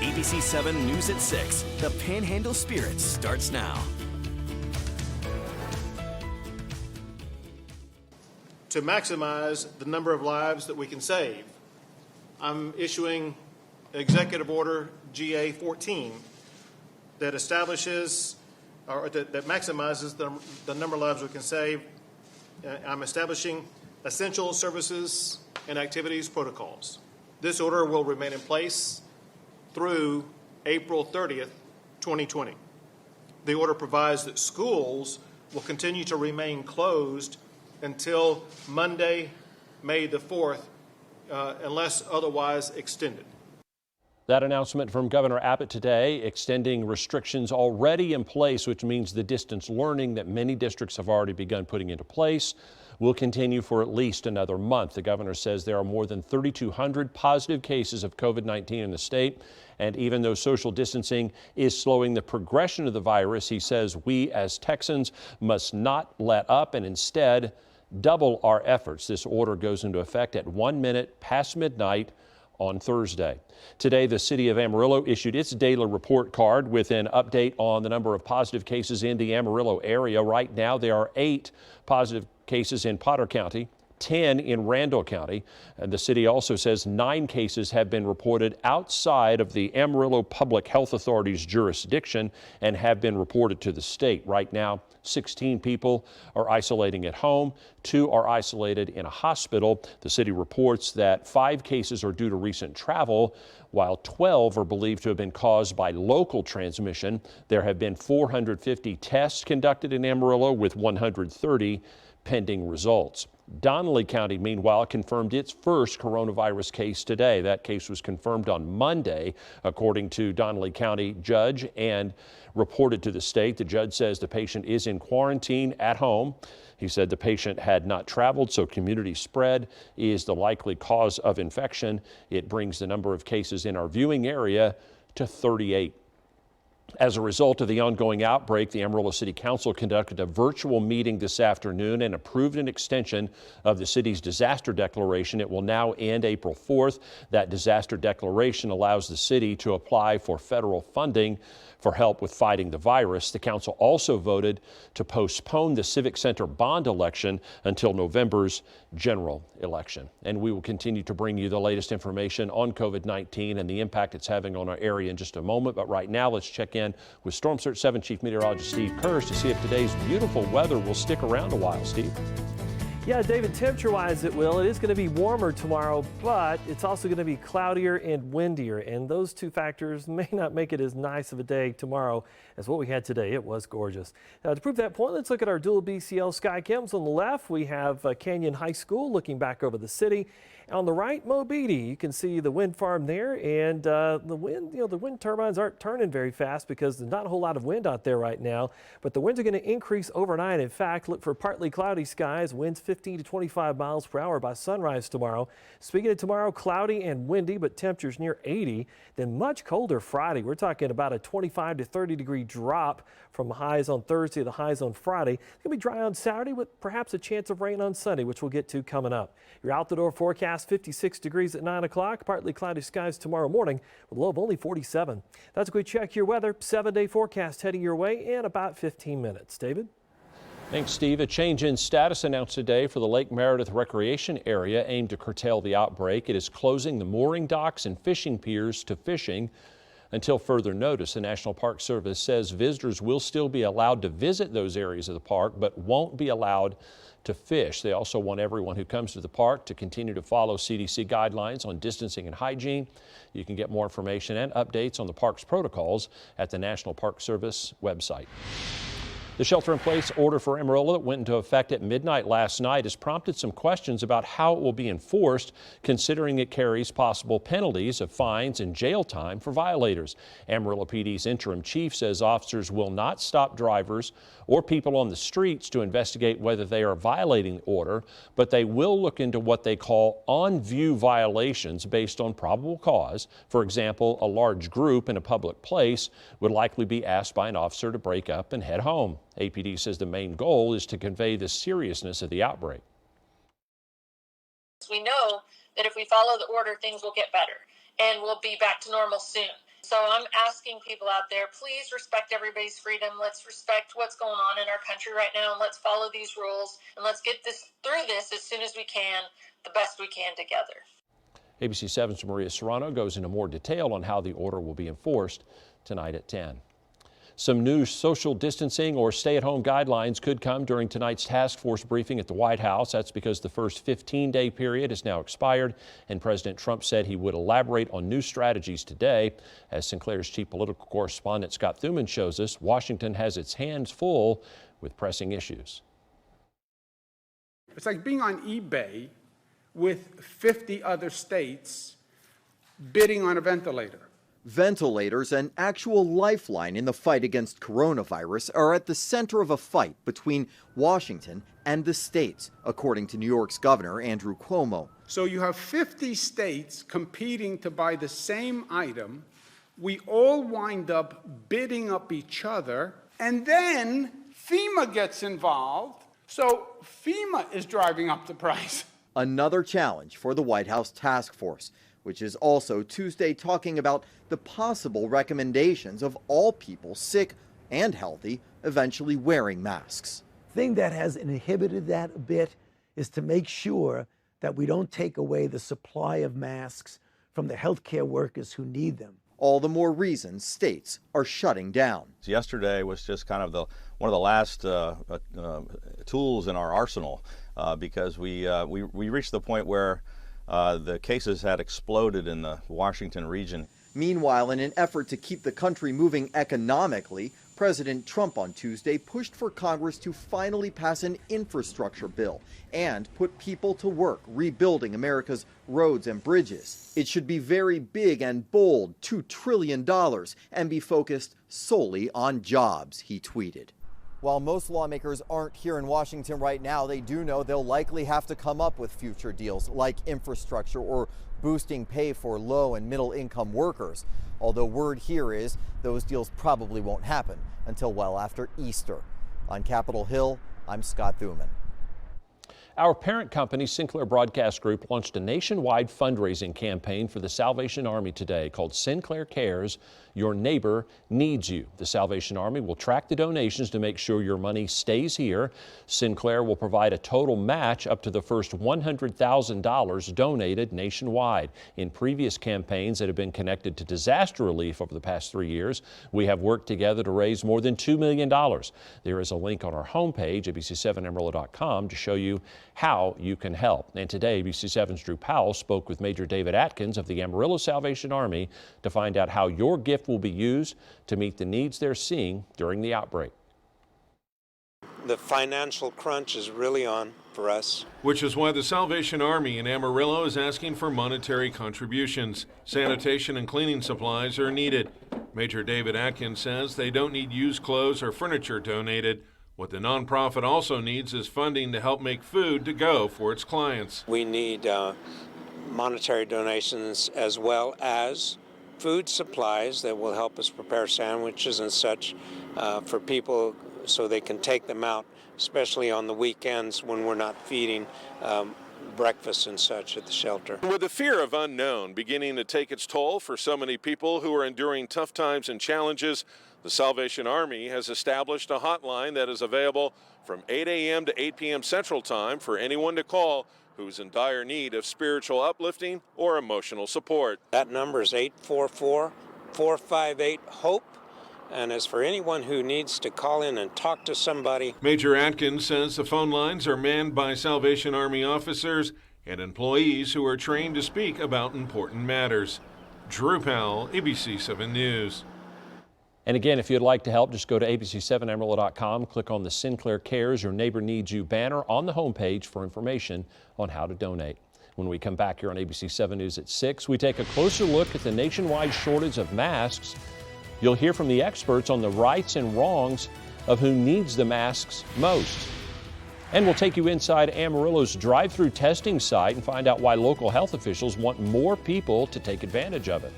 ABC 7 News at 6. The Panhandle Spirit starts now. To maximize the number of lives that we can save, I'm issuing Executive Order GA-14 that establishes or that maximizes the number of lives we can save. I'm establishing essential services and activities protocols. This order will remain in place through April 30th, 2020. The order provides that schools will continue to remain closed until Monday, May the 4th, unless otherwise extended. That announcement from Governor Abbott today, extending restrictions already in place, which means the distance learning that many districts have already begun putting into place will continue for at least another month. The governor says there are more than 3,200 positive cases of COVID-19 in the state. And even though social distancing is slowing the progression of the virus, he says we as Texans must not let up and instead double our efforts. This order goes into effect at 1 minute past midnight on Thursday. Today, the city of Amarillo issued its daily report card with an update on the number of positive cases in the Amarillo area. Right now, there are 8 positive cases in Potter County, 10 in Randall County. And the city also says 9 cases have been reported outside of the Amarillo Public Health Authority's jurisdiction and have been reported to the state. Right now, 16 people are isolating at home, 2 are isolated in a hospital. The city reports that 5 cases are due to recent travel, while 12 are believed to have been caused by local transmission. There have been 450 tests conducted in Amarillo with 130 pending results. Donnelly County, meanwhile, confirmed its first coronavirus case today. That case was confirmed on Monday, according to Donnelly County judge, and reported to the state. The judge says the patient is in quarantine at home. He said the patient had not traveled, so community spread is the likely cause of infection. It brings the number of cases in our viewing area to 38. As a result of the ongoing outbreak, the Amarillo City Council conducted a virtual meeting this afternoon and approved an extension of the city's disaster declaration. It will now end April 4th. That disaster declaration allows the city to apply for federal funding for help with fighting the virus. The council also voted to postpone the Civic Center bond election until November's general election. And we will continue to bring you the latest information on COVID-19 and the impact it's having on our area in just a moment. But right now, let's check in with Storm Surge 7 Chief Meteorologist Steve Kurz to see if today's beautiful weather will stick around a while. Steve? Yeah, David, temperature-wise it will. It is going to be warmer tomorrow, but it's also going to be cloudier and windier, and those two factors may not make it as nice of a day tomorrow as what we had today. It was gorgeous. Now, to prove that point, let's look at our dual BCL sky cams. On the left, we have Canyon High School looking back over the city. On the right, Mobeetie. You can see the wind farm there, and the wind turbines aren't turning very fast because there's not a whole lot of wind out there right now, but the winds are going to increase overnight. In fact, look for partly cloudy skies, winds 15 to 25 miles per hour by sunrise tomorrow. Speaking of tomorrow, cloudy and windy, but temperatures near 80. Then much colder Friday. We're talking about a 25 to 30 degree drop from the highs on Thursday to the highs on Friday. It's going to be dry on Saturday with perhaps a chance of rain on Sunday, which we'll get to coming up. Your out-the-door forecast, 56 degrees at 9 o'clock, partly cloudy skies tomorrow morning with a low of only 47. That's a quick check your weather. 7-day forecast heading your way in about 15 minutes. David? Thanks, Steve. A change in status announced today for the Lake Meredith Recreation Area aimed to curtail the outbreak. It is closing the mooring docks and fishing piers to fishing until further notice. The National Park Service says visitors will still be allowed to visit those areas of the park, but won't be allowed to fish. They also want everyone who comes to the park to continue to follow CDC guidelines on distancing and hygiene. You can get more information and updates on the park's protocols at the National Park Service website. The shelter-in-place order for Amarillo that went into effect at midnight last night has prompted some questions about how it will be enforced, considering it carries possible penalties of fines and jail time for violators. Amarillo PD's interim chief says officers will not stop drivers or people on the streets to investigate whether they are violating the order, but they will look into what they call on-view violations based on probable cause. For example, a large group in a public place would likely be asked by an officer to break up and head home. APD says the main goal is to convey the seriousness of the outbreak. We know that if we follow the order, things will get better and we'll be back to normal soon. So I'm asking people out there, please respect everybody's freedom. Let's respect what's going on in our country right now, and let's follow these rules, and let's get through this as soon as we can, the best we can together. ABC 7's Maria Serrano goes into more detail on how the order will be enforced tonight at 10. Some new social distancing or stay-at-home guidelines could come during tonight's task force briefing at the White House. That's because the first 15-day period has now expired, and President Trump said he would elaborate on new strategies today. As Sinclair's chief political correspondent Scott Thuman shows us, Washington has its hands full with pressing issues. It's like being on eBay with 50 other states bidding on a ventilator. Ventilators, an actual lifeline in the fight against coronavirus, are at the center of a fight between Washington and the states, according to New York's Governor Andrew Cuomo. So you have 50 states competing to buy the same item. We all wind up bidding up each other, and then FEMA gets involved. So FEMA is driving up the price. Another challenge for the White House task force, which is also Tuesday talking about the possible recommendations of all people, sick and healthy, eventually wearing masks. The thing that has inhibited that a bit is to make sure that we don't take away the supply of masks from the healthcare workers who need them. All the more reasons states are shutting down. Yesterday was just kind of one of the last tools in our arsenal because we reached the point where the cases had exploded in the Washington region. Meanwhile, in an effort to keep the country moving economically, President Trump on Tuesday pushed for Congress to finally pass an infrastructure bill and put people to work rebuilding America's roads and bridges. It should be very big and bold, $2 trillion, and be focused solely on jobs, he tweeted. While most lawmakers aren't here in Washington right now, they do know they'll likely have to come up with future deals like infrastructure or boosting pay for low and middle income workers. Although word here is those deals probably won't happen until well after Easter. On Capitol Hill, I'm Scott Thuman. Our parent company, Sinclair Broadcast Group, launched a nationwide fundraising campaign for the Salvation Army today called Sinclair Cares, Your Neighbor Needs You. The Salvation Army will track the donations to make sure your money stays here. Sinclair will provide a total match up to the first $100,000 donated nationwide. In previous campaigns that have been connected to disaster relief over the past 3 years, we have worked together to raise more than $2 million. There is a link on our homepage, abc7amarillo.com, to show you how you can help. And today, ABC7's Drew Powell spoke with Major David Atkins of the Amarillo Salvation Army to find out how your gift will be used to meet the needs they're seeing during the outbreak. The financial crunch is really on for us. Which is why the Salvation Army in Amarillo is asking for monetary contributions. Sanitation and cleaning supplies are needed. Major David Atkins says they don't need used clothes or furniture donated. What the nonprofit also needs is funding to help make food to go for its clients. We need monetary donations as well as food supplies that will help us prepare sandwiches and such for people so they can take them out, especially on the weekends when we're not feeding breakfast and such at the shelter. With the fear of unknown beginning to take its toll for so many people who are enduring tough times and challenges, the Salvation Army has established a hotline that is available from 8 a.m. to 8 p.m. Central Time for anyone to call who's in dire need of spiritual uplifting or emotional support. That number is 844-458-HOPE. And as for anyone who needs to call in and talk to somebody, Major Atkins says the phone lines are manned by Salvation Army officers and employees who are trained to speak about important matters. Drew Powell, ABC 7 News. And again, if you'd like to help, just go to abc7amarillo.com, click on the Sinclair Cares, Your Neighbor Needs You banner on the homepage for information on how to donate. When we come back here on ABC 7 News at 6, we take a closer look at the nationwide shortage of masks. You'll hear from the experts on the rights and wrongs of who needs the masks most. And we'll take you inside Amarillo's drive-through testing site and find out why local health officials want more people to take advantage of it.